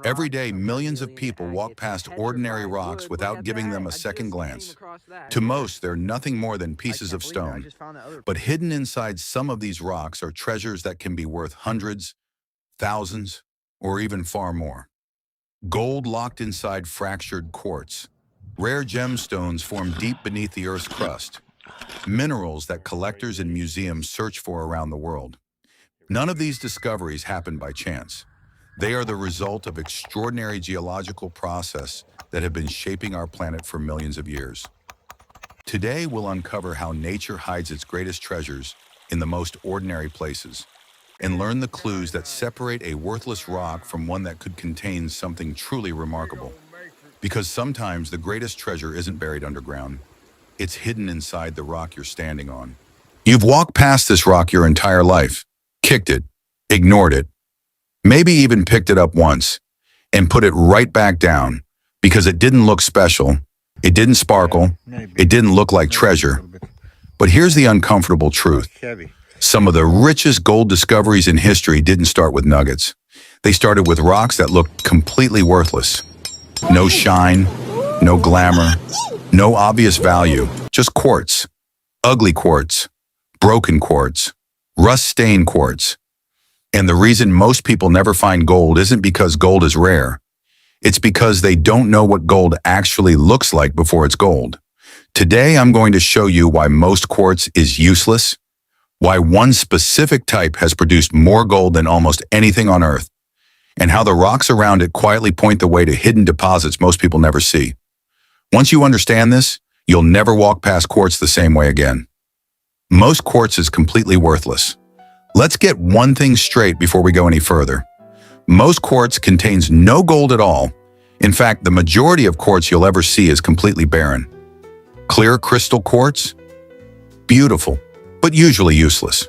Every day, millions of people walk past ordinary rocks without giving them a second glance. To most, they're nothing more than pieces of stone. But hidden inside some of these rocks are treasures that can be worth hundreds, thousands, or even far more. Gold locked inside fractured quartz. Rare gemstones formed deep beneath the Earth's crust. Minerals that collectors and museums search for around the world. None of these discoveries happen by chance. They are the result of extraordinary geological process that have been shaping our planet for millions of years. Today, we'll uncover how nature hides its greatest treasures in the most ordinary places, and learn the clues that separate a worthless rock from one that could contain something truly remarkable. Because sometimes the greatest treasure isn't buried underground, it's hidden inside the rock you're standing on. You've walked past this rock your entire life, kicked it, ignored it, maybe even picked it up once, and put it right back down because it didn't look special, it didn't sparkle, it didn't look like treasure. But here's the uncomfortable truth. Some of the richest gold discoveries in history didn't start with nuggets. They started with rocks that looked completely worthless. No shine, no glamour, no obvious value, just quartz. Ugly quartz, broken quartz, rust-stained quartz. And the reason most people never find gold isn't because gold is rare. It's because they don't know what gold actually looks like before it's gold. Today, I'm going to show you why most quartz is useless, why one specific type has produced more gold than almost anything on Earth, and how the rocks around it quietly point the way to hidden deposits most people never see. Once you understand this, you'll never walk past quartz the same way again. Most quartz is completely worthless. Let's get one thing straight before we go any further. Most quartz contains no gold at all. In fact, the majority of quartz you'll ever see is completely barren. Clear crystal quartz? Beautiful, but usually useless.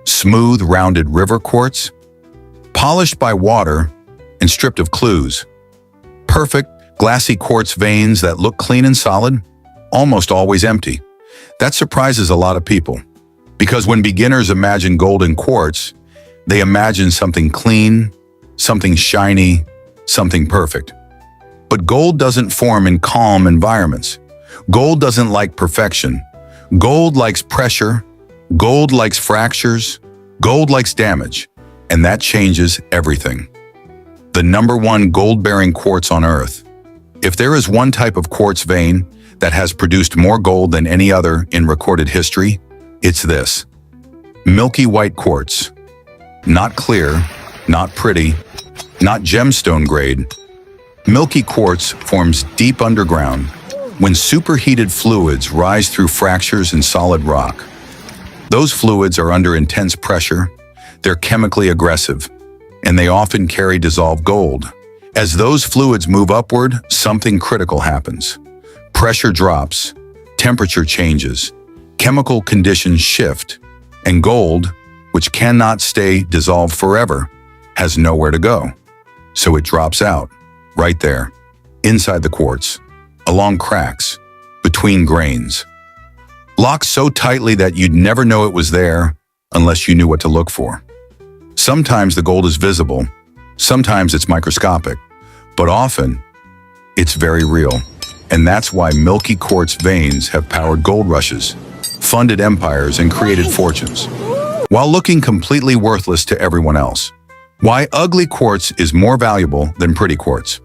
Smooth, rounded river quartz? Polished by water and stripped of clues. Perfect, glassy quartz veins that look clean and solid? Almost always empty. That surprises a lot of people, because when beginners imagine golden quartz, they imagine something clean, something shiny, something perfect. But gold doesn't form in calm environments. Gold doesn't like perfection. Gold likes pressure. Gold likes fractures. Gold likes damage. And that changes everything. The #1 gold-bearing quartz on Earth. If there is one type of quartz vein that has produced more gold than any other in recorded history, it's this. Milky white quartz. Not clear, not pretty, not gemstone grade. Milky quartz forms deep underground when superheated fluids rise through fractures in solid rock. Those fluids are under intense pressure, they're chemically aggressive, and they often carry dissolved gold. As those fluids move upward, something critical happens. Pressure drops, temperature changes, chemical conditions shift, and gold, which cannot stay dissolved forever, has nowhere to go. So it drops out, right there, inside the quartz, along cracks, between grains. Locked so tightly that you'd never know it was there unless you knew what to look for. Sometimes the gold is visible, sometimes it's microscopic, but often it's very real. And that's why milky quartz veins have powered gold rushes, funded empires, and created fortunes, while looking completely worthless to everyone else. Why ugly quartz is more valuable than pretty quartz.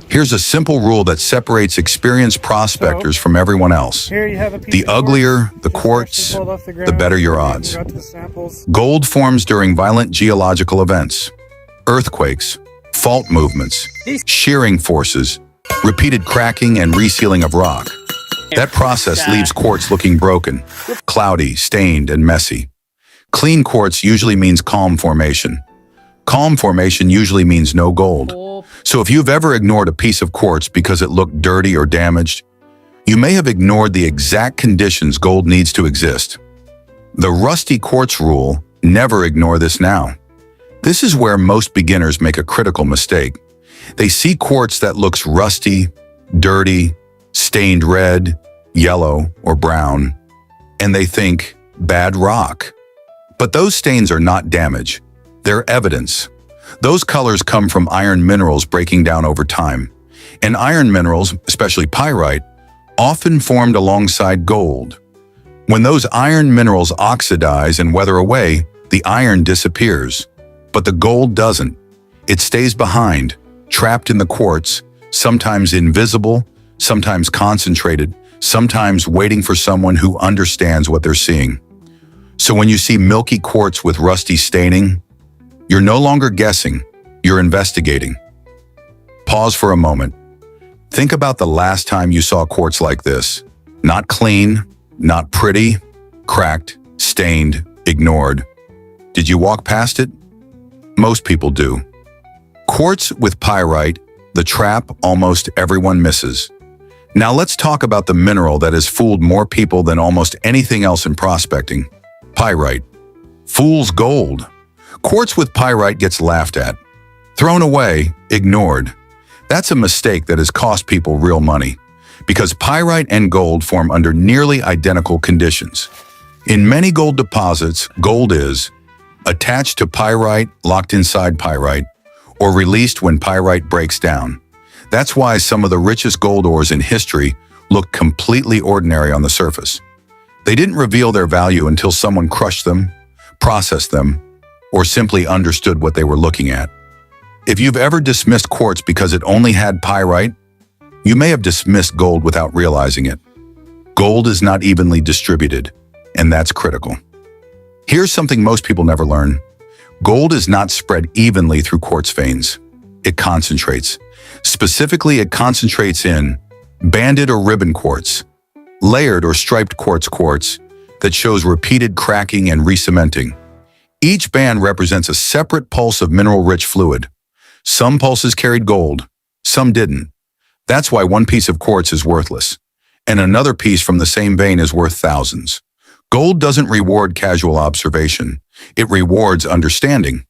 Here's a simple rule that separates experienced prospectors from everyone else. The uglier the quartz, the better your odds. Gold forms during violent geological events, earthquakes, fault movements, shearing forces, repeated cracking and resealing of rock. That process leaves quartz looking broken, cloudy, stained, and messy. Clean quartz usually means calm formation. Calm formation usually means no gold. So if you've ever ignored a piece of quartz because it looked dirty or damaged, you may have ignored the exact conditions gold needs to exist. The rusty quartz rule: never ignore this now. This is where most beginners make a critical mistake. They see quartz that looks rusty, dirty, stained red, yellow, or brown, and they think, bad rock. But those stains are not damage. They're evidence. Those colors come from iron minerals breaking down over time. And iron minerals, especially pyrite, often formed alongside gold. When those iron minerals oxidize and weather away, the iron disappears. But the gold doesn't. It stays behind, trapped in the quartz, sometimes invisible, sometimes concentrated, sometimes waiting for someone who understands what they're seeing. So when you see milky quartz with rusty staining, you're no longer guessing, you're investigating. Pause for a moment. Think about the last time you saw quartz like this. Not clean, not pretty, cracked, stained, ignored. Did you walk past it? Most people do. Quartz with pyrite, the trap almost everyone misses. Now let's talk about the mineral that has fooled more people than almost anything else in prospecting. Pyrite. Fool's gold. Quartz with pyrite gets laughed at, thrown away, ignored. That's a mistake that has cost people real money, because pyrite and gold form under nearly identical conditions. In many gold deposits, gold is attached to pyrite, locked inside pyrite, or released when pyrite breaks down. That's why some of the richest gold ores in history look completely ordinary on the surface. They didn't reveal their value until someone crushed them, processed them, or simply understood what they were looking at. If you've ever dismissed quartz because it only had pyrite, you may have dismissed gold without realizing it. Gold is not evenly distributed, and that's critical. Here's something most people never learn. Gold is not spread evenly through quartz veins. It concentrates. Specifically, it concentrates in banded or ribbon quartz, layered or striped quartz that shows repeated cracking and re-cementing. Each band represents a separate pulse of mineral-rich fluid. Some pulses carried gold, some didn't. That's why one piece of quartz is worthless, and another piece from the same vein is worth thousands. Gold doesn't reward casual observation. It rewards understanding.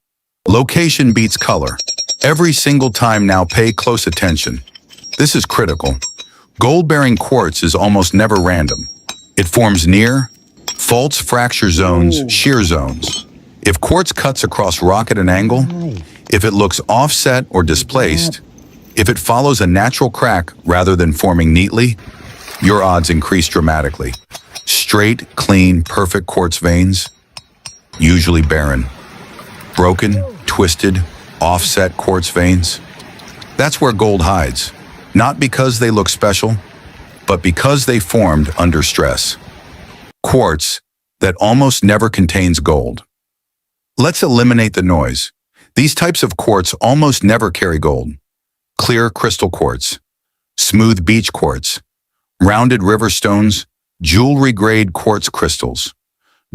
Location beats color. Every single time now, pay close attention. This is critical. Gold-bearing quartz is almost never random. It forms near, faults, fracture zones, shear zones. If quartz cuts across rock at an angle, if it looks offset or displaced, if it follows a natural crack rather than forming neatly, your odds increase dramatically. Straight, clean, perfect quartz veins, usually barren. Broken, twisted, offset quartz veins, that's where gold hides. Not because they look special, but because they formed under stress. Quartz that almost never contains gold. Let's eliminate the noise. These types of quartz almost never carry gold. Clear crystal quartz, smooth beach quartz, rounded river stones, jewelry-grade quartz crystals.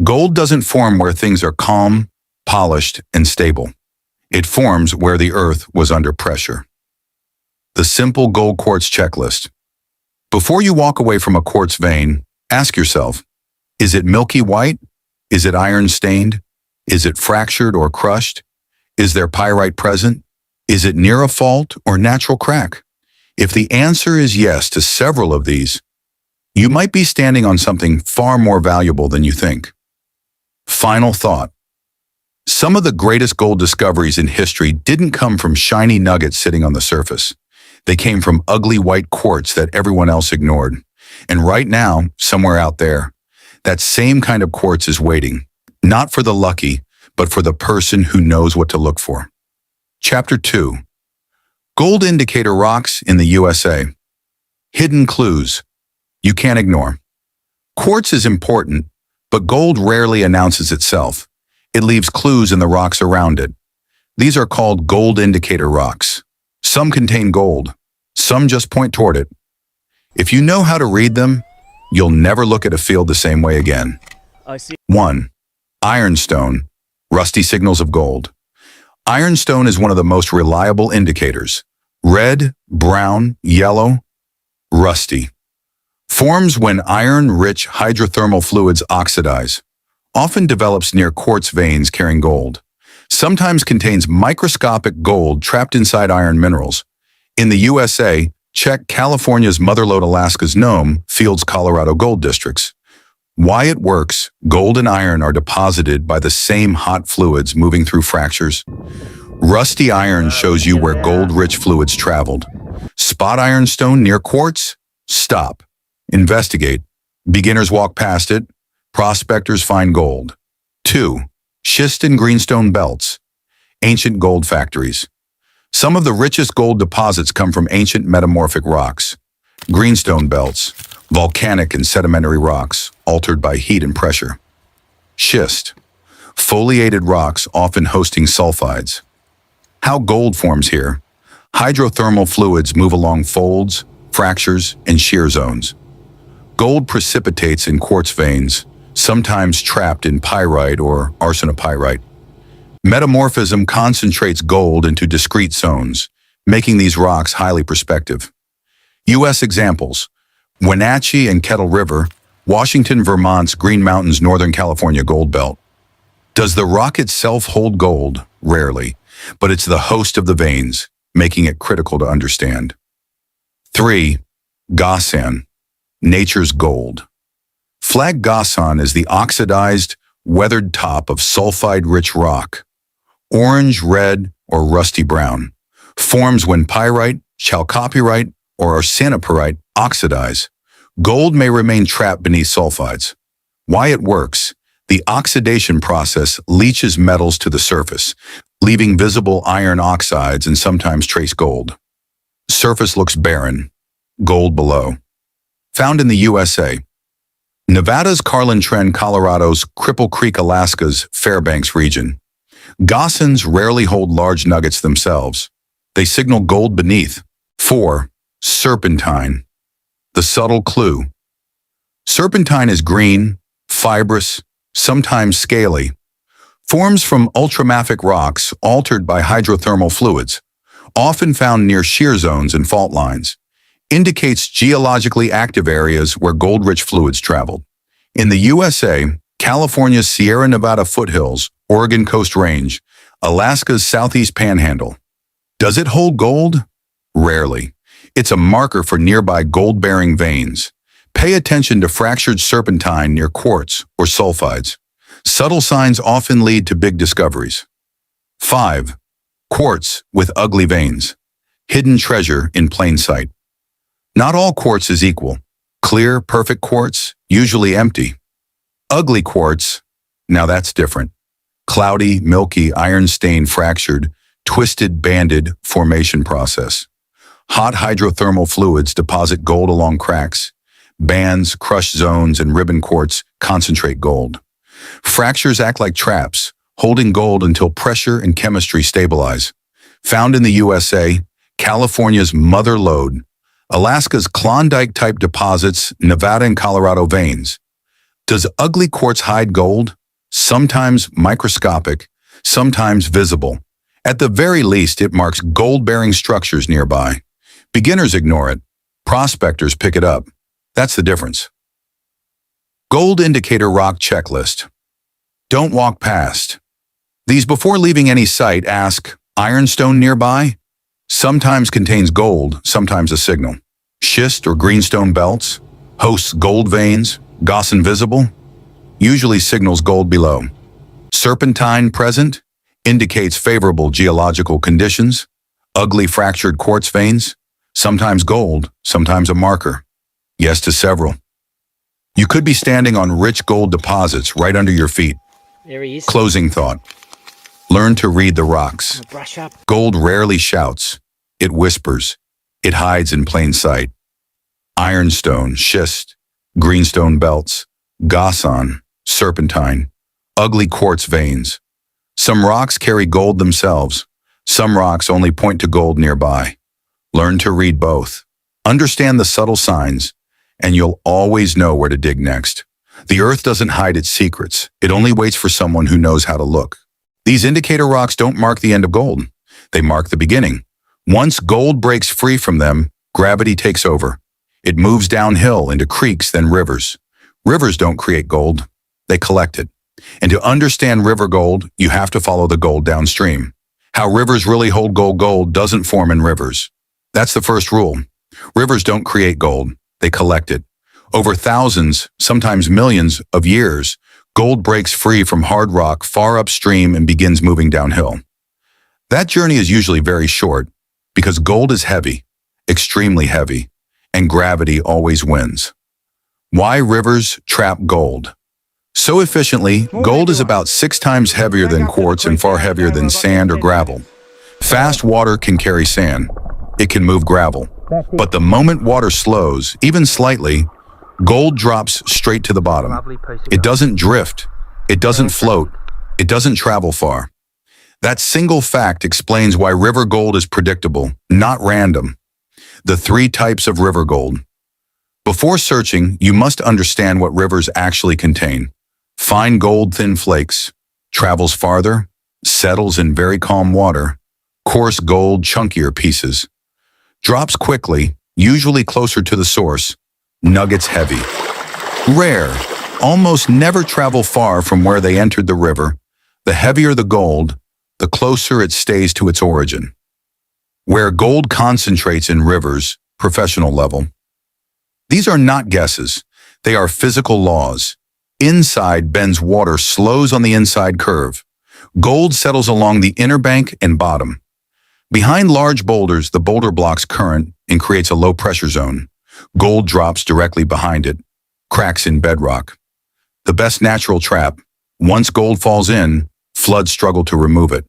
Gold doesn't form where things are calm, polished, and stable. It forms where the earth was under pressure. The simple gold quartz checklist. Before you walk away from a quartz vein, ask yourself, is it milky white? Is it iron-stained? Is it fractured or crushed? Is there pyrite present? Is it near a fault or natural crack? If the answer is yes to several of these, you might be standing on something far more valuable than you think. Final thought. Some of the greatest gold discoveries in history didn't come from shiny nuggets sitting on the surface. They came from ugly white quartz that everyone else ignored. And right now, somewhere out there, that same kind of quartz is waiting, not for the lucky, but for the person who knows what to look for. Chapter 2. Gold indicator rocks in the USA. Hidden clues you can't ignore. Quartz is important, but gold rarely announces itself. It leaves clues in the rocks around it. These are called gold indicator rocks. Some contain gold, some just point toward it. If you know how to read them, you'll never look at a field the same way again. 1. Ironstone, rusty signals of gold. Ironstone is one of the most reliable indicators. Red, brown, yellow, rusty. Forms when iron-rich hydrothermal fluids oxidize. Often develops near quartz veins carrying gold. Sometimes contains microscopic gold trapped inside iron minerals. In the USA, check California's Motherlode, Alaska's Nome, Fields, Colorado gold districts. Why it works: gold and iron are deposited by the same hot fluids moving through fractures. Rusty iron shows you where gold-rich fluids traveled. Spot ironstone near quartz? Stop. Investigate. Beginners walk past it. Prospectors find gold. 2. Schist and greenstone belts. Ancient gold factories. Some of the richest gold deposits come from ancient metamorphic rocks. Greenstone belts, volcanic and sedimentary rocks, altered by heat and pressure. Schist, foliated rocks often hosting sulfides. How gold forms here. Hydrothermal fluids move along folds, fractures, and shear zones. Gold precipitates in quartz veins, sometimes trapped in pyrite or arsenopyrite. Metamorphism concentrates gold into discrete zones, making these rocks highly prospective. U.S. examples: Wenatchee and Kettle River, Washington, Vermont's Green Mountains, Northern California gold belt. Does the rock itself hold gold? Rarely, but it's the host of the veins, making it critical to understand. 3. Gossan, nature's gold. Flag Gossan is the oxidized, weathered top of sulfide-rich rock. Orange, red, or rusty brown. Forms when pyrite, chalcopyrite, or arsenopyrite oxidize. Gold may remain trapped beneath sulfides. Why it works: the oxidation process leaches metals to the surface, leaving visible iron oxides and sometimes trace gold. Surface looks barren. Gold below. Found in the USA. Nevada's Carlin Trend, Colorado's Cripple Creek, Alaska's Fairbanks region. Gossans rarely hold large nuggets themselves. They signal gold beneath. 4. Serpentine. The subtle clue. Serpentine is green, fibrous, sometimes scaly. Forms from ultramafic rocks altered by hydrothermal fluids, often found near shear zones and fault lines. Indicates geologically active areas where gold-rich fluids traveled. In the USA, California's Sierra Nevada foothills, Oregon Coast Range, Alaska's Southeast Panhandle. Does it hold gold? Rarely. It's a marker for nearby gold-bearing veins. Pay attention to fractured serpentine near quartz or sulfides. Subtle signs often lead to big discoveries. 5. Quartz with ugly veins. Hidden treasure in plain sight. Not all quartz is equal. Clear, perfect quartz, usually empty. Ugly quartz, now that's different. Cloudy, milky, iron-stained, fractured, twisted, banded formation process. Hot hydrothermal fluids deposit gold along cracks. Bands, crushed zones, and ribbon quartz concentrate gold. Fractures act like traps, holding gold until pressure and chemistry stabilize. Found in the USA, California's Mother Lode, Alaska's Klondike-type deposits, Nevada and Colorado veins. Does ugly quartz hide gold? Sometimes microscopic, sometimes visible. At the very least, it marks gold-bearing structures nearby. Beginners ignore it. Prospectors pick it up. That's the difference. Gold indicator rock checklist. Don't walk past. These before leaving any site ask, ironstone nearby? Sometimes contains gold, sometimes a signal. Schist or greenstone belts? Hosts gold veins? Gossan visible? Usually signals gold below. Serpentine present? Indicates favorable geological conditions. Ugly fractured quartz veins? Sometimes gold, sometimes a marker. Yes to several. You could be standing on rich gold deposits right under your feet. There he is. Closing thought. Learn to read the rocks. Brush up. Gold rarely shouts. It whispers. It hides in plain sight. Ironstone, schist, greenstone belts, gossan, serpentine, ugly quartz veins. Some rocks carry gold themselves. Some rocks only point to gold nearby. Learn to read both. Understand the subtle signs, and you'll always know where to dig next. The earth doesn't hide its secrets. It only waits for someone who knows how to look. These indicator rocks don't mark the end of gold. They mark the beginning. Once gold breaks free from them, gravity takes over. It moves downhill into creeks, then rivers. Rivers don't create gold. They collect it. And to understand river gold, you have to follow the gold downstream. How rivers really hold gold doesn't form in rivers. That's the first rule. Rivers don't create gold. They collect it. Over thousands, sometimes millions of years, gold breaks free from hard rock far upstream and begins moving downhill. That journey is usually very short because gold is heavy, extremely heavy, and gravity always wins. Why rivers trap gold? So efficiently, gold is about 6 times heavier than quartz and far heavier than sand or gravel. Fast water can carry sand. It can move gravel. But the moment water slows, even slightly, gold drops straight to the bottom. It doesn't drift. It doesn't float. It doesn't travel far. That single fact explains why river gold is predictable, not random. The 3 types of river gold. Before searching, you must understand what rivers actually contain. Fine gold, thin flakes, travels farther, settles in very calm water. Coarse gold, chunkier pieces. Drops quickly, usually closer to the source. Nuggets heavy. Rare, almost never travel far from where they entered the river. The heavier the gold, the closer it stays to its origin. Where gold concentrates in rivers, professional level. These are not guesses. They are physical laws. Inside bends water slows on the inside curve. Gold settles along the inner bank and bottom. Behind large boulders, the boulder blocks current and creates a low-pressure zone. Gold drops directly behind it. Cracks in bedrock. The best natural trap. Once gold falls in, floods struggle to remove it.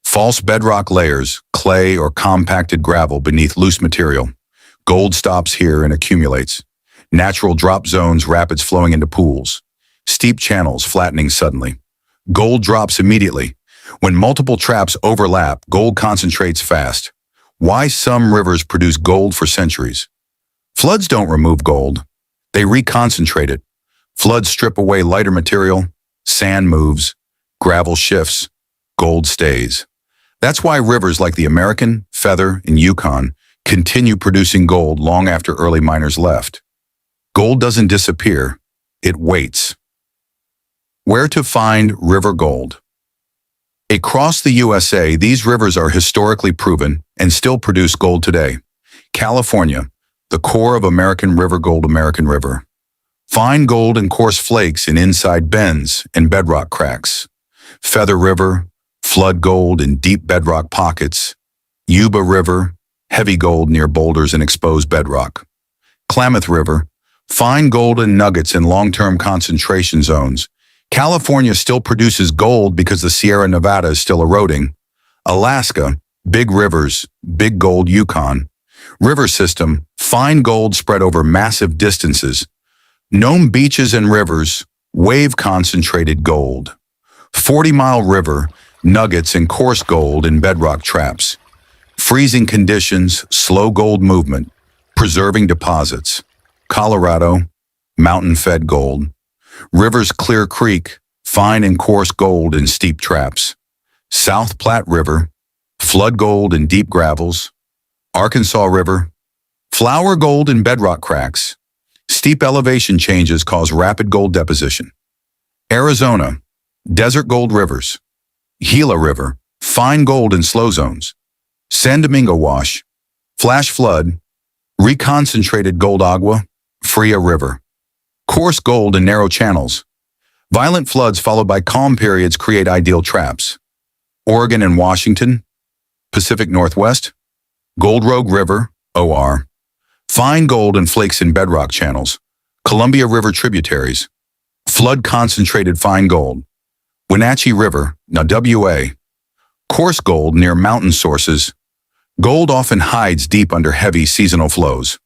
False bedrock layers, clay or compacted gravel beneath loose material. Gold stops here and accumulates. Natural drop zones, rapids flowing into pools. Steep channels flattening suddenly. Gold drops immediately. When multiple traps overlap, gold concentrates fast. Why some rivers produce gold for centuries? Floods don't remove gold. They reconcentrate it. Floods strip away lighter material. Sand moves. Gravel shifts. Gold stays. That's why rivers like the American, Feather, and Yukon continue producing gold long after early miners left. Gold doesn't disappear. It waits. Where to find river gold? Across the USA, these rivers are historically proven and still produce gold today. California, the core of American river gold, American River. Fine gold and coarse flakes in inside bends and bedrock cracks. Feather River, flood gold in deep bedrock pockets. Yuba River, heavy gold near boulders and exposed bedrock. Klamath River, fine gold and nuggets in long-term concentration zones. California still produces gold because the Sierra Nevada is still eroding. Alaska, big rivers, big gold. Yukon. River system, fine gold spread over massive distances. Known beaches and rivers, wave-concentrated gold. 40-mile river, nuggets and coarse gold in bedrock traps. Freezing conditions, slow gold movement, preserving deposits. Colorado, mountain-fed gold. Rivers Clear Creek, fine and coarse gold in steep traps. South Platte River, flood gold in deep gravels. Arkansas River, flour gold in bedrock cracks. Steep elevation changes cause rapid gold deposition. Arizona, desert gold rivers. Gila River, fine gold in slow zones. San Domingo Wash, flash flood. Reconcentrated gold. Agua Fria River. Coarse gold in narrow channels. Violent floods followed by calm periods create ideal traps. Oregon and Washington. Pacific Northwest. Gold Rogue River, OR. Fine gold and flakes in bedrock channels. Columbia River tributaries. Flood concentrated fine gold. Wenatchee River, WA. Coarse gold near mountain sources. Gold often hides deep under heavy seasonal flows.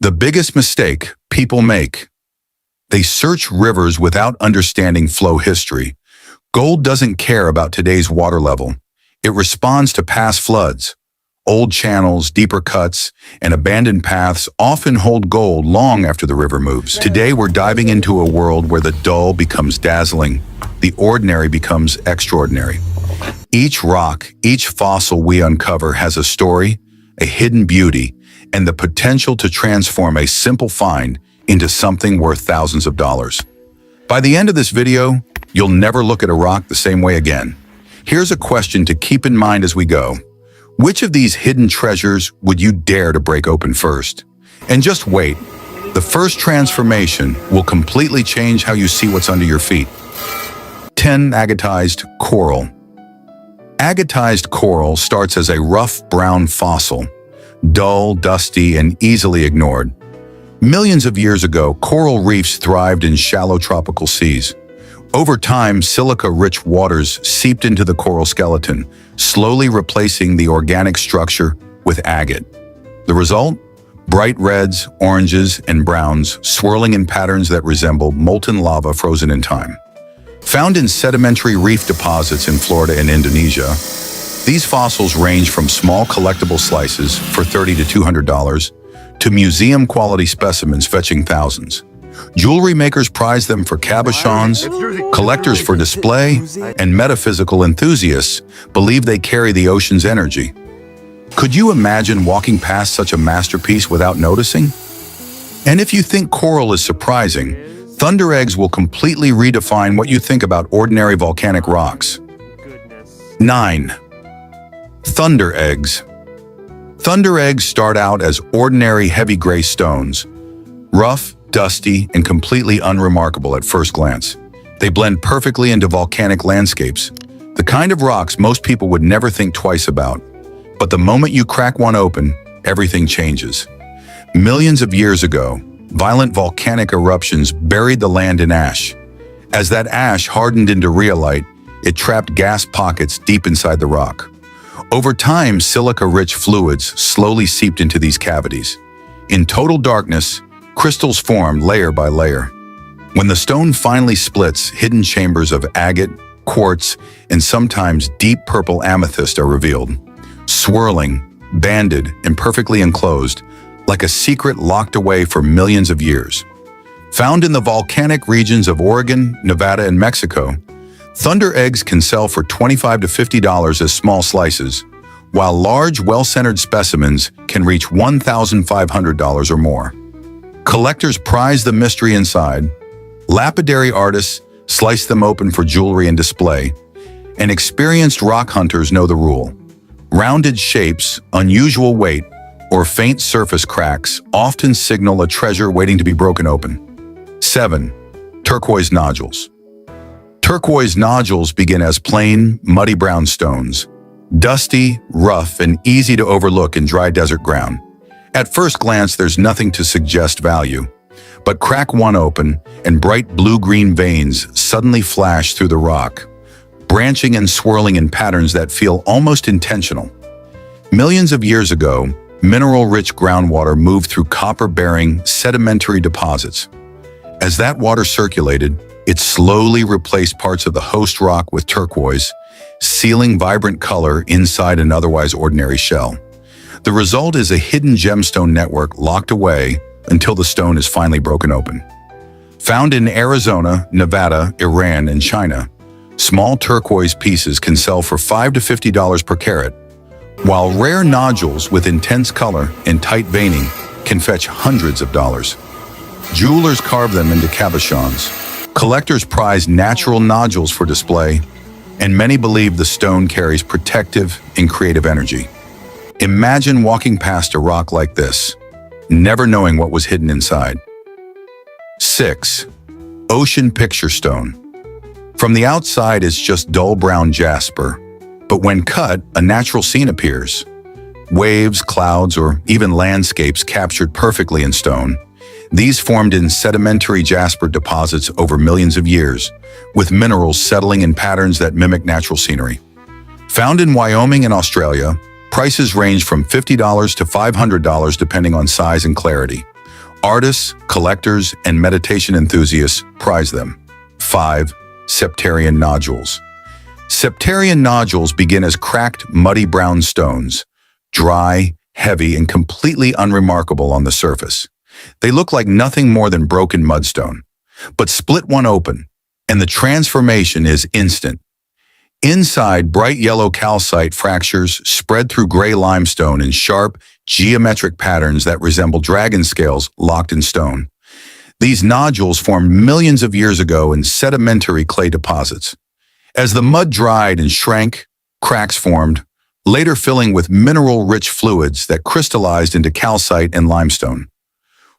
The biggest mistake people make. They search rivers without understanding flow history. Gold doesn't care about today's water level. It responds to past floods. Old channels, deeper cuts, and abandoned paths often hold gold long after the river moves. Today, we're diving into a world where the dull becomes dazzling, the ordinary becomes extraordinary. Each rock, each fossil we uncover has a story, a hidden beauty, and the potential to transform a simple find into something worth thousands of dollars. By the end of this video, you'll never look at a rock the same way again. Here's a question to keep in mind as we go. Which of these hidden treasures would you dare to break open first? And just wait, the first transformation will completely change how you see what's under your feet. 10. Agatized coral. Agatized coral starts as a rough brown fossil, dull, dusty, and easily ignored. Millions of years ago, coral reefs thrived in shallow tropical seas. Over time, silica-rich waters seeped into the coral skeleton, slowly replacing the organic structure with agate. The result? Bright reds, oranges, and browns swirling in patterns that resemble molten lava frozen in time. Found in sedimentary reef deposits in Florida and Indonesia, these fossils range from small collectible slices for $30 to $200 to museum-quality specimens fetching thousands. Jewelry makers prize them for cabochons, collectors for display, and metaphysical enthusiasts believe they carry the ocean's energy. Could you imagine walking past such a masterpiece without noticing? And if you think coral is surprising, thunder eggs will completely redefine what you think about ordinary volcanic rocks. 9. Thunder eggs. Thunder eggs start out as ordinary heavy gray stones, rough, dusty, and completely unremarkable at first glance. They blend perfectly into volcanic landscapes, the kind of rocks most people would never think twice about. But the moment you crack one open, everything changes. Millions of years ago, violent volcanic eruptions buried the land in ash. As that ash hardened into rhyolite, it trapped gas pockets deep inside the rock. Over time, silica-rich fluids slowly seeped into these cavities. In total darkness, crystals formed layer by layer. When the stone finally splits, hidden chambers of agate, quartz, and sometimes deep purple amethyst are revealed. Swirling, banded, and perfectly enclosed, like a secret locked away for millions of years. Found in the volcanic regions of Oregon, Nevada, and Mexico, thunder eggs can sell for $25 to $50 as small slices, while large, well-centered specimens can reach $1,500 or more. Collectors prize the mystery inside, lapidary artists slice them open for jewelry and display, and experienced rock hunters know the rule. Rounded shapes, unusual weight, or faint surface cracks often signal a treasure waiting to be broken open. 7. Turquoise nodules. Turquoise nodules begin as plain, muddy brown stones, dusty, rough, and easy to overlook in dry desert ground. At first glance, there's nothing to suggest value, but crack one open and bright blue-green veins suddenly flash through the rock, branching and swirling in patterns that feel almost intentional. Millions of years ago, mineral-rich groundwater moved through copper-bearing sedimentary deposits. As that water circulated, it slowly replaced parts of the host rock with turquoise, sealing vibrant color inside an otherwise ordinary shell. The result is a hidden gemstone network locked away until the stone is finally broken open. Found in Arizona, Nevada, Iran, and China, small turquoise pieces can sell for $5 to $50 per carat, while rare nodules with intense color and tight veining can fetch hundreds of dollars. Jewelers carve them into cabochons. Collectors prize natural nodules for display, and many believe the stone carries protective and creative energy. Imagine walking past a rock like this, never knowing what was hidden inside. 6. Ocean picture stone. From the outside, it's just dull brown jasper, but when cut, a natural scene appears. Waves, clouds, or even landscapes captured perfectly in stone. These formed in sedimentary jasper deposits over millions of years, with minerals settling in patterns that mimic natural scenery. Found in Wyoming and Australia, prices range from $50 to $500 depending on size and clarity. Artists, collectors, and meditation enthusiasts prize them. 5. Septarian nodules. Septarian nodules begin as cracked, muddy brown stones, dry, heavy, and completely unremarkable on the surface. They look like nothing more than broken mudstone. But split one open, and the transformation is instant. Inside, bright yellow calcite fractures spread through gray limestone in sharp, geometric patterns that resemble dragon scales locked in stone. These nodules formed millions of years ago in sedimentary clay deposits. As the mud dried and shrank, cracks formed, later filling with mineral-rich fluids that crystallized into calcite and limestone.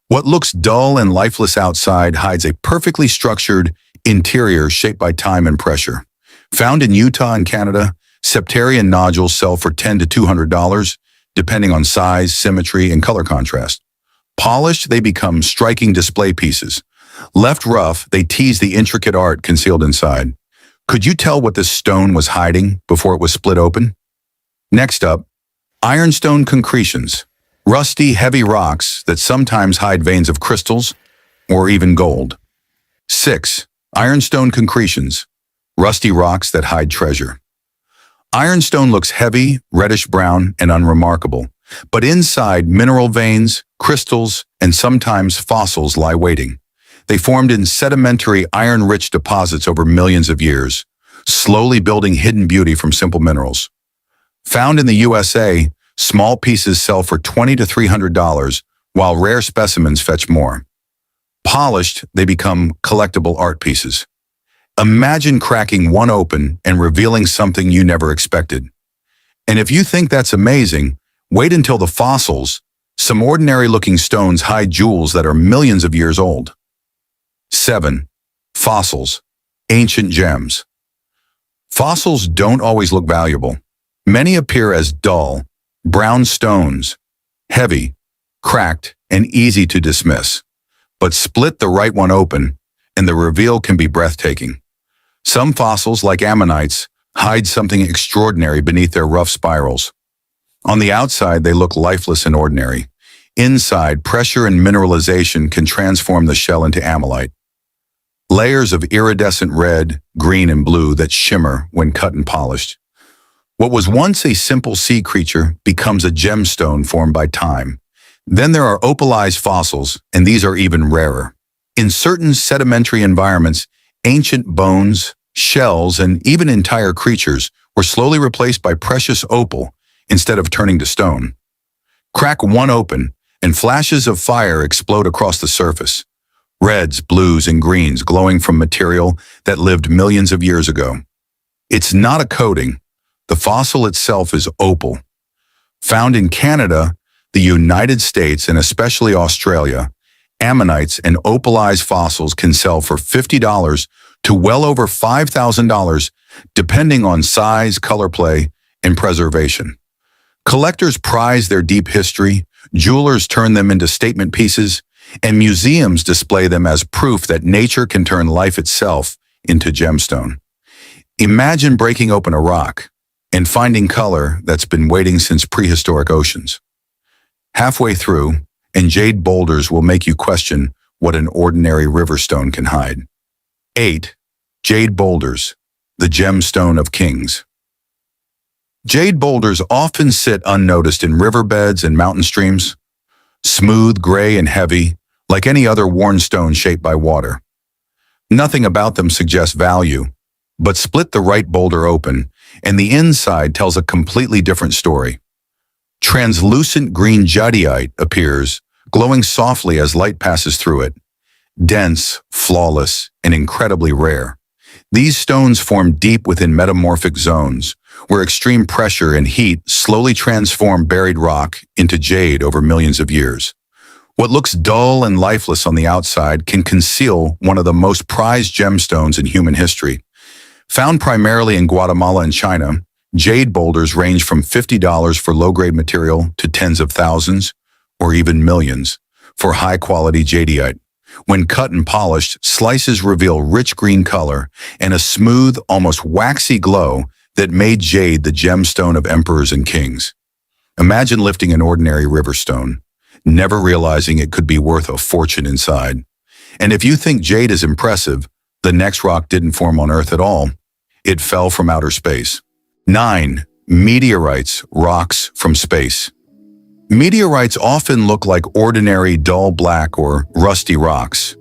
What looks dull and lifeless outside hides a perfectly structured interior shaped by time and pressure. Found in Utah and Canada, Septarian nodules sell for $10 to $200, depending on size, symmetry, and color contrast. Polished, they become striking display pieces. Left rough, they tease the intricate art concealed inside. Could you tell what this stone was hiding before it was split open? Next up, ironstone concretions. Rusty, heavy rocks that sometimes hide veins of crystals or even gold. 6. Ironstone concretions. Rusty rocks that hide treasure. Ironstone looks heavy, reddish-brown, and unremarkable, but inside mineral veins, crystals, and sometimes fossils lie waiting. They formed in sedimentary iron-rich deposits over millions of years, slowly building hidden beauty from simple minerals. Found in the USA, small pieces sell for $20 to $300, while rare specimens fetch more. Polished, they become collectible art pieces. Imagine cracking one open and revealing something you never expected. And if you think that's amazing, wait until the fossils. Some ordinary-looking stones hide jewels that are millions of years old. 7. Fossils. Ancient gems. Fossils don't always look valuable. Many appear as dull, brown stones, heavy, cracked, and easy to dismiss. But split the right one open, and the reveal can be breathtaking. Some fossils, like ammonites, hide something extraordinary beneath their rough spirals. On the outside, they look lifeless and ordinary. Inside, pressure and mineralization can transform the shell into amylite. Layers of iridescent red, green, and blue that shimmer when cut and polished. What was once a simple sea creature becomes a gemstone formed by time. Then there are opalized fossils, and these are even rarer. In certain sedimentary environments, ancient bones, shells, and even entire creatures were slowly replaced by precious opal instead of turning to stone. Crack one open, and flashes of fire explode across the surface. Reds, blues, and greens glowing from material that lived millions of years ago. It's not a coating. The fossil itself is opal. Found in Canada, the United States, and especially Australia, ammonites and opalized fossils can sell for $50 to well over $5,000, depending on size, color play, and preservation. Collectors prize their deep history, jewelers turn them into statement pieces, and museums display them as proof that nature can turn life itself into gemstone. Imagine breaking open a rock and finding color that's been waiting since prehistoric oceans. Halfway through, and jade boulders will make you question what an ordinary river stone can hide. 8. Jade boulders, the gemstone of kings. Jade boulders often sit unnoticed in riverbeds and mountain streams, smooth, gray, and heavy, like any other worn stone shaped by water. Nothing about them suggests value, but split the right boulder open, and the inside tells a completely different story. Translucent green jadeite appears, glowing softly as light passes through it. Dense, flawless, and incredibly rare. These stones form deep within metamorphic zones, where extreme pressure and heat slowly transform buried rock into jade over millions of years. What looks dull and lifeless on the outside can conceal one of the most prized gemstones in human history. Found primarily in Guatemala and China, jade boulders range from $50 for low-grade material to tens of thousands, or even millions, for high-quality jadeite. When cut and polished, slices reveal rich green color and a smooth, almost waxy glow that made jade the gemstone of emperors and kings. Imagine lifting an ordinary river stone, never realizing it could be worth a fortune inside. And if you think jade is impressive, the next rock didn't form on Earth at all. It fell from outer space. 9. Meteorites, rocks from space. Meteorites often look like ordinary dull black or rusty rocks.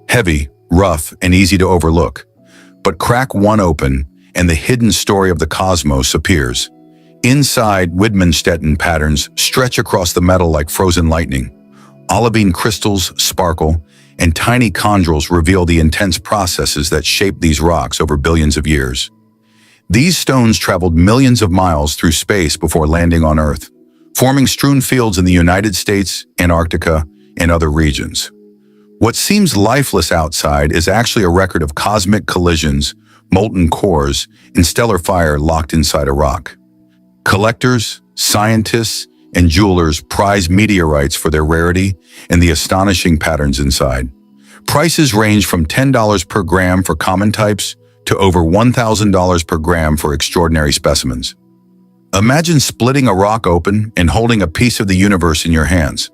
Heavy, rough, and easy to overlook. But crack one open, and the hidden story of the cosmos appears. Inside, Widmanstätten patterns stretch across the metal like frozen lightning. Olivine crystals sparkle, and tiny chondrules reveal the intense processes that shape these rocks over billions of years. These stones traveled millions of miles through space before landing on Earth, forming strewn fields in the United States, Antarctica, and other regions. What seems lifeless outside is actually a record of cosmic collisions molten cores, and stellar fire locked inside a rock. Collectors, scientists, and jewelers prize meteorites for their rarity and the astonishing patterns inside. Prices range from $10 per gram for common types to over $1,000 per gram for extraordinary specimens. Imagine splitting a rock open and holding a piece of the universe in your hands,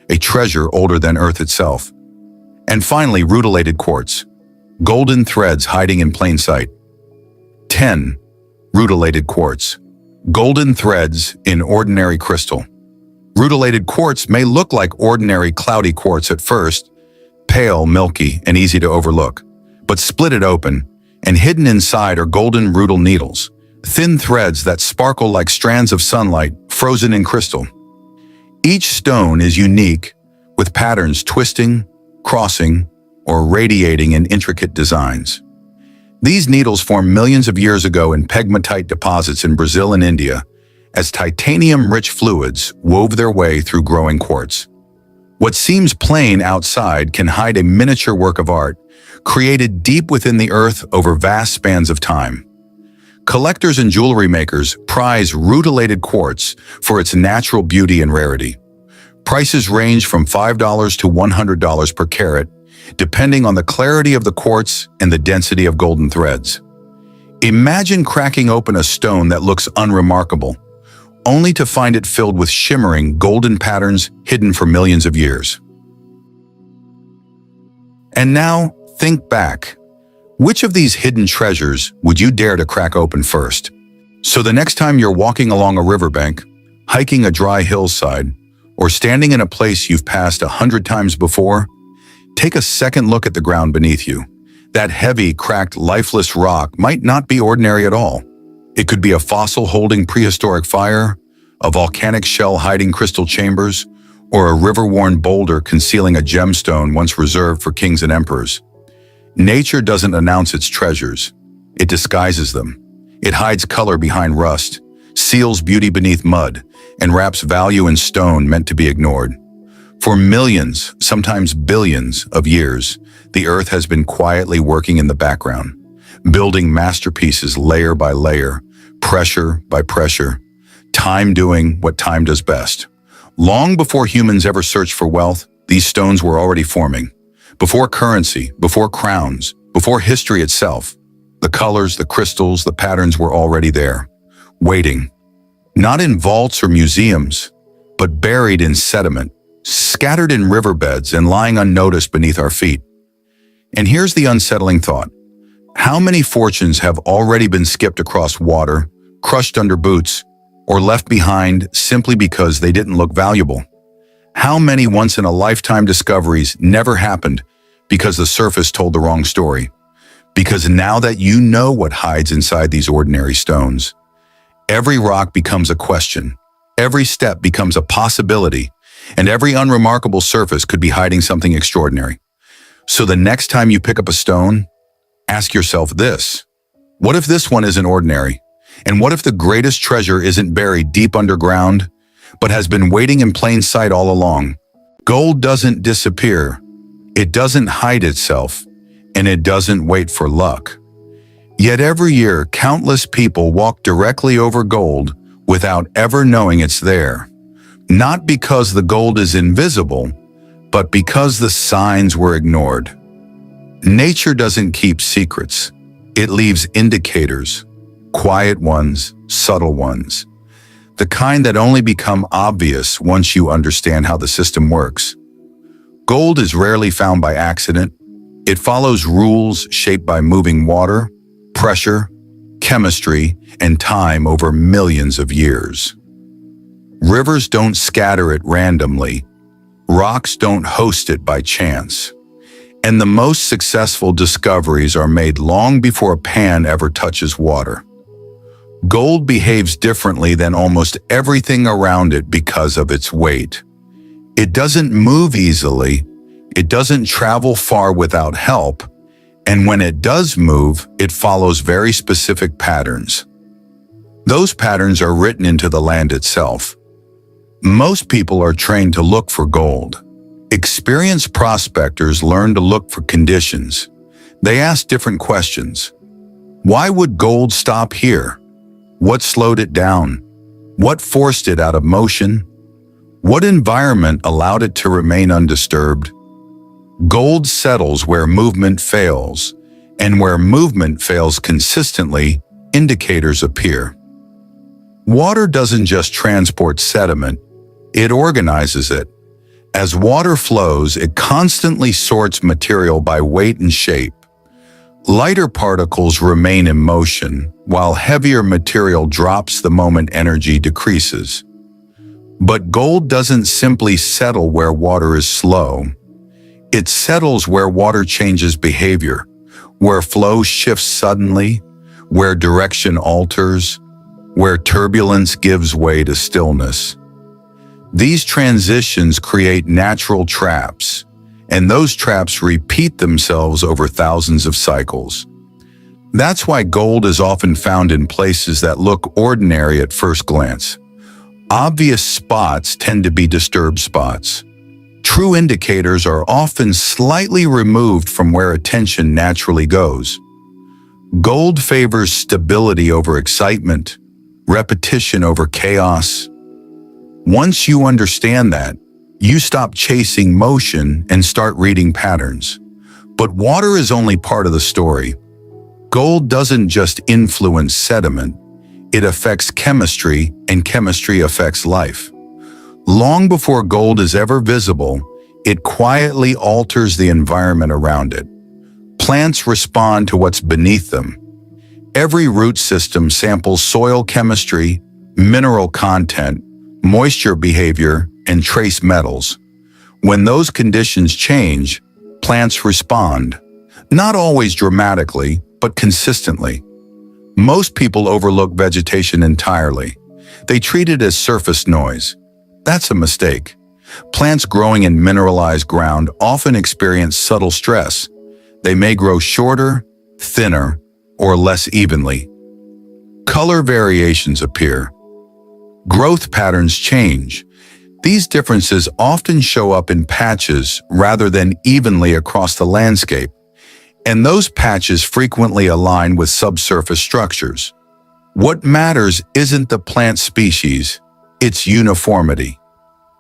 a treasure older than Earth itself. And finally, rutilated quartz, golden threads hiding in plain sight. 10. Rutilated quartz, golden threads in ordinary crystal. Rutilated quartz may look like ordinary cloudy quartz at first, pale, milky, and easy to overlook. But split it open, and hidden inside are golden rutile needles, thin threads that sparkle like strands of sunlight frozen in crystal. Each stone is unique, with patterns twisting, crossing, or radiating in intricate designs. These needles formed millions of years ago in pegmatite deposits in Brazil and India, as titanium-rich fluids wove their way through growing quartz. What seems plain outside can hide a miniature work of art, created deep within the earth over vast spans of time. Collectors and jewelry makers prize rutilated quartz for its natural beauty and rarity. Prices range from $5 to $100 per carat, depending on the clarity of the quartz and the density of golden threads. Imagine cracking open a stone that looks unremarkable, only to find it filled with shimmering golden patterns hidden for millions of years. And now, think back. Which of these hidden treasures would you dare to crack open first? So the next time you're walking along a riverbank, hiking a dry hillside, or standing in a place you've passed 100 times before, take a second look at the ground beneath you. That heavy, cracked, lifeless rock might not be ordinary at all. It could be a fossil holding prehistoric fire, a volcanic shell hiding crystal chambers, or a river-worn boulder concealing a gemstone once reserved for kings and emperors. Nature doesn't announce its treasures. It disguises them. It hides color behind rust, seals beauty beneath mud, and wraps value in stone meant to be ignored. For millions, sometimes billions of years, the earth has been quietly working in the background, building masterpieces layer by layer, pressure by pressure, time doing what time does best. Long before humans ever searched for wealth, these stones were already forming. Before currency, before crowns, before history itself, the colors, the crystals, the patterns were already there, waiting. Not in vaults or museums, but buried in sediment, scattered in riverbeds and lying unnoticed beneath our feet. And here's the unsettling thought. How many fortunes have already been skipped across water, crushed under boots, or left behind simply because they didn't look valuable? How many once-in-a-lifetime discoveries never happened because the surface told the wrong story? Because now that you know what hides inside these ordinary stones, every rock becomes a question, every step becomes a possibility, and every unremarkable surface could be hiding something extraordinary. So the next time you pick up a stone, ask yourself this: what if this one isn't ordinary? And what if the greatest treasure isn't buried deep underground, but has been waiting in plain sight all along? Gold doesn't disappear, it doesn't hide itself, and it doesn't wait for luck. Yet every year, countless people walk directly over gold without ever knowing it's there. Not because the gold is invisible, but because the signs were ignored. Nature doesn't keep secrets. It leaves indicators, quiet ones, subtle ones, the kind that only become obvious once you understand how the system works. Gold is rarely found by accident. It follows rules shaped by moving water, pressure, chemistry, and time over millions of years. Rivers don't scatter it randomly. Rocks don't host it by chance. And the most successful discoveries are made long before a pan ever touches water. Gold behaves differently than almost everything around it because of its weight. It doesn't move easily, it doesn't travel far without help, and when it does move, it follows very specific patterns. Those patterns are written into the land itself. Most people are trained to look for gold. Experienced prospectors learn to look for conditions. They ask different questions. Why would gold stop here? What slowed it down? What forced it out of motion? What environment allowed it to remain undisturbed? Gold settles where movement fails, and where movement fails consistently, indicators appear. Water doesn't just transport sediment, it organizes it. As water flows, it constantly sorts material by weight and shape. Lighter particles remain in motion, while heavier material drops the moment energy decreases. But gold doesn't simply settle where water is slow. It settles where water changes behavior, where flow shifts suddenly, where direction alters, where turbulence gives way to stillness. These transitions create natural traps, and those traps repeat themselves over thousands of cycles. That's why gold is often found in places that look ordinary at first glance. Obvious spots tend to be disturbed spots. True indicators are often slightly removed from where attention naturally goes. Gold favors stability over excitement, repetition over chaos. Once you understand that, you stop chasing motion and start reading patterns. But water is only part of the story. Gold doesn't just influence sediment, it affects chemistry, and chemistry affects life. Long before gold is ever visible, it quietly alters the environment around it. Plants respond to what's beneath them. Every root system samples soil chemistry, mineral content, moisture behavior, and trace metals. When those conditions change, plants respond, not always dramatically, but consistently. Most people overlook vegetation entirely. They treat it as surface noise. That's a mistake. Plants growing in mineralized ground often experience subtle stress. They may grow shorter, thinner, or less evenly. Color variations appear. Growth patterns change. These differences often show up in patches rather than evenly across the landscape, and those patches frequently align with subsurface structures. What matters isn't the plant species, it's uniformity.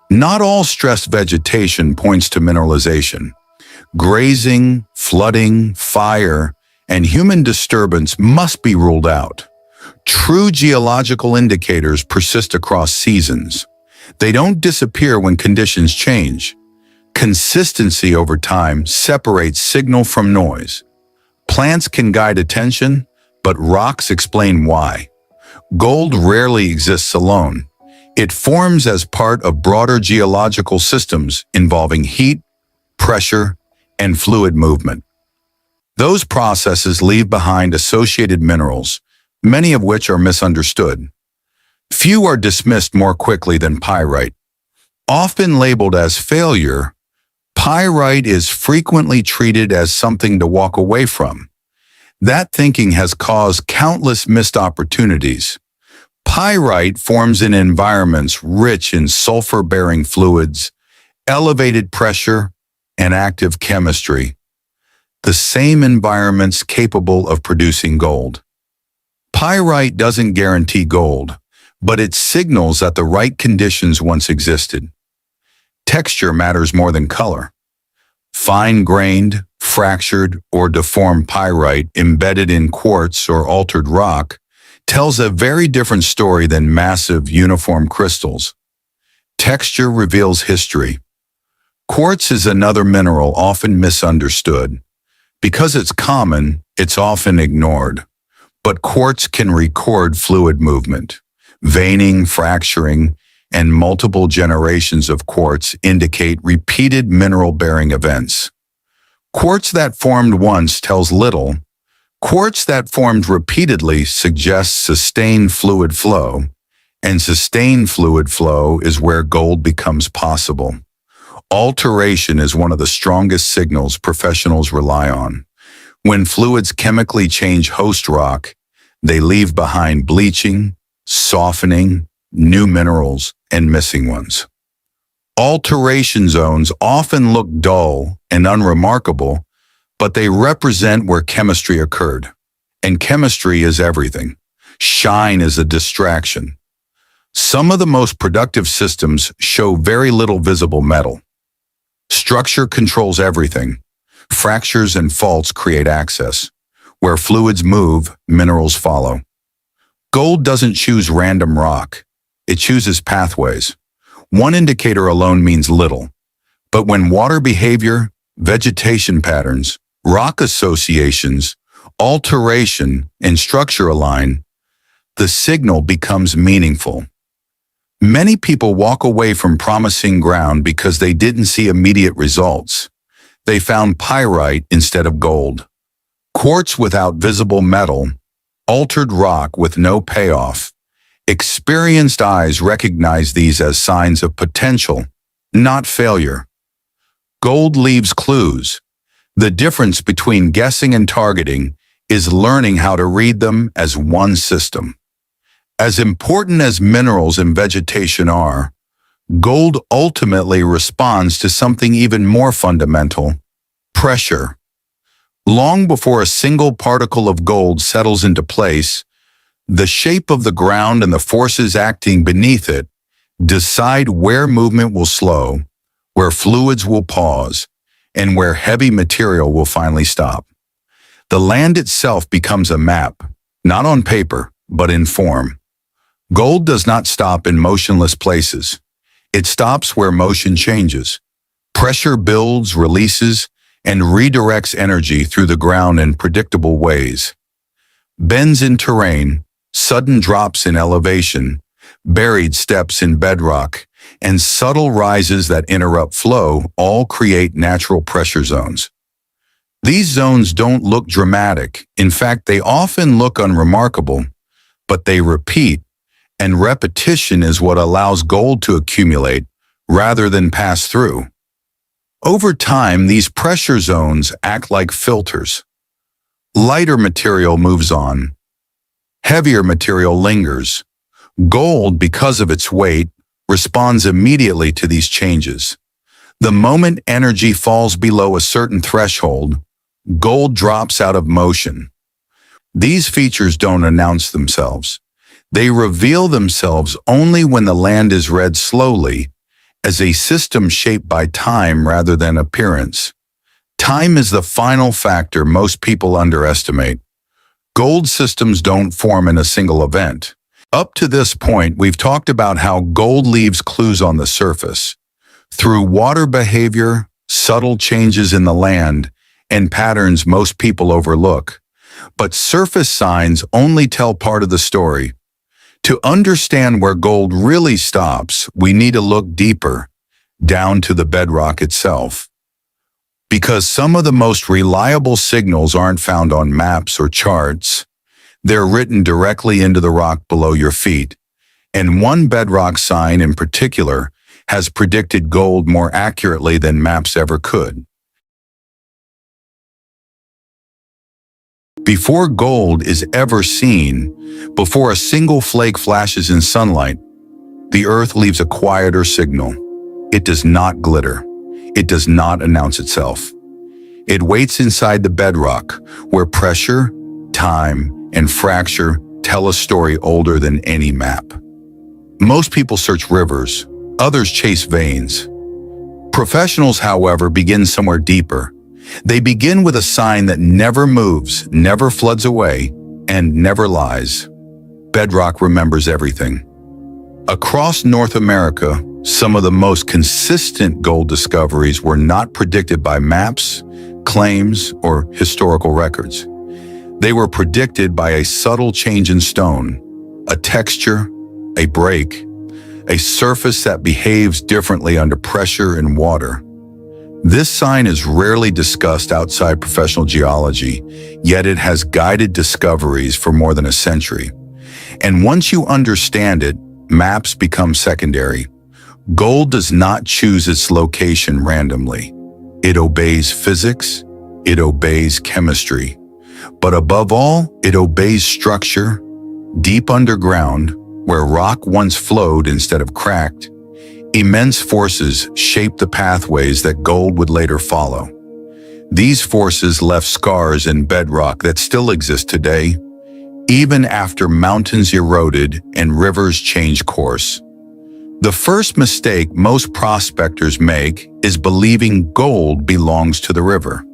Not all stressed vegetation points to mineralization. Grazing, flooding, fire, and human disturbance must be ruled out. True geological indicators persist across seasons. They don't disappear when conditions change. Consistency over time separates signal from noise. Plants can guide attention, but rocks explain why. Gold rarely exists alone. It forms as part of broader geological systems involving heat, pressure, and fluid movement. Those processes leave behind associated minerals, many of which are misunderstood. Few are dismissed more quickly than pyrite. Often labeled as failure, pyrite is frequently treated as something to walk away from. That thinking has caused countless missed opportunities. Pyrite forms in environments rich in sulfur-bearing fluids, elevated pressure, and active chemistry. The same environments capable of producing gold. Pyrite doesn't guarantee gold, but it signals that the right conditions once existed. Texture matters more than color. Fine-grained, fractured, or deformed pyrite embedded in quartz or altered rock tells a very different story than massive, uniform crystals. Texture reveals history. Quartz is another mineral often misunderstood. Because it's common, it's often ignored. But quartz can record fluid movement. Veining, fracturing, and multiple generations of quartz indicate repeated mineral-bearing events. Quartz that formed once tells little. Quartz that formed repeatedly suggests sustained fluid flow, and sustained fluid flow is where gold becomes possible. Alteration is one of the strongest signals professionals rely on. When fluids chemically change host rock, they leave behind bleaching, softening, new minerals, and missing ones. Alteration zones often look dull and unremarkable, but they represent where chemistry occurred. And chemistry is everything. Shine is a distraction. Some of the most productive systems show very little visible metal. Structure controls everything. Fractures and faults create access. Where fluids move, minerals follow. Gold doesn't choose random rock. It chooses pathways. One indicator alone means little. But when water behavior, vegetation patterns, rock associations, alteration, and structure align, the signal becomes meaningful. Many people walk away from promising ground because they didn't see immediate results. They found pyrite instead of gold, quartz without visible metal, altered rock with no payoff. Experienced eyes recognize these as signs of potential, not failure. Gold leaves clues. The difference between guessing and targeting is learning how to read them as one system. As important as minerals and vegetation are, gold ultimately responds to something even more fundamental: pressure. Long before a single particle of gold settles into place, the shape of the ground and the forces acting beneath it decide where movement will slow, where fluids will pause, and where heavy material will finally stop. The land itself becomes a map, not on paper, but in form. Gold does not stop in motionless places. It stops where motion changes. Pressure builds, releases, and redirects energy through the ground in predictable ways. Bends in terrain, sudden drops in elevation, buried steps in bedrock, and subtle rises that interrupt flow all create natural pressure zones. These zones don't look dramatic. In fact, they often look unremarkable, but they repeat, and repetition is what allows gold to accumulate rather than pass through. Over time, these pressure zones act like filters. Lighter material moves on. Heavier material lingers. Gold, because of its weight, responds immediately to these changes. The moment energy falls below a certain threshold, gold drops out of motion. These features don't announce themselves. They reveal themselves only when the land is read slowly, as a system shaped by time rather than appearance. Time is the final factor most people underestimate. Gold systems don't form in a single event. Up to this point, we've talked about how gold leaves clues on the surface. Through water behavior, subtle changes in the land, and patterns most people overlook. But surface signs only tell part of the story. To understand where gold really stops, we need to look deeper, down to the bedrock itself. Because some of the most reliable signals aren't found on maps or charts, they're written directly into the rock below your feet. And one bedrock sign in particular has predicted gold more accurately than maps ever could. Before gold is ever seen, before a single flake flashes in sunlight, the earth leaves a quieter signal. It does not glitter. It does not announce itself. It waits inside the bedrock, where pressure, time, and fracture tell a story older than any map. Most people search rivers, others chase veins. Professionals, however, begin somewhere deeper. They begin with a sign that never moves, never floods away, and never lies. Bedrock remembers everything. Across North America, some of the most consistent gold discoveries were not predicted by maps, claims, or historical records. They were predicted by a subtle change in stone, a texture, a break, a surface that behaves differently under pressure and water. This sign is rarely discussed outside professional geology, yet it has guided discoveries for more than a century. And once you understand it, maps become secondary. Gold does not choose its location randomly. It obeys physics, it obeys chemistry. But above all, it obeys structure. Deep underground, where rock once flowed instead of cracked, immense forces shape the pathways that gold would later follow. These forces left scars in bedrock that still exist today, even after mountains eroded and rivers changed course. The first mistake most prospectors make is believing gold belongs to the river.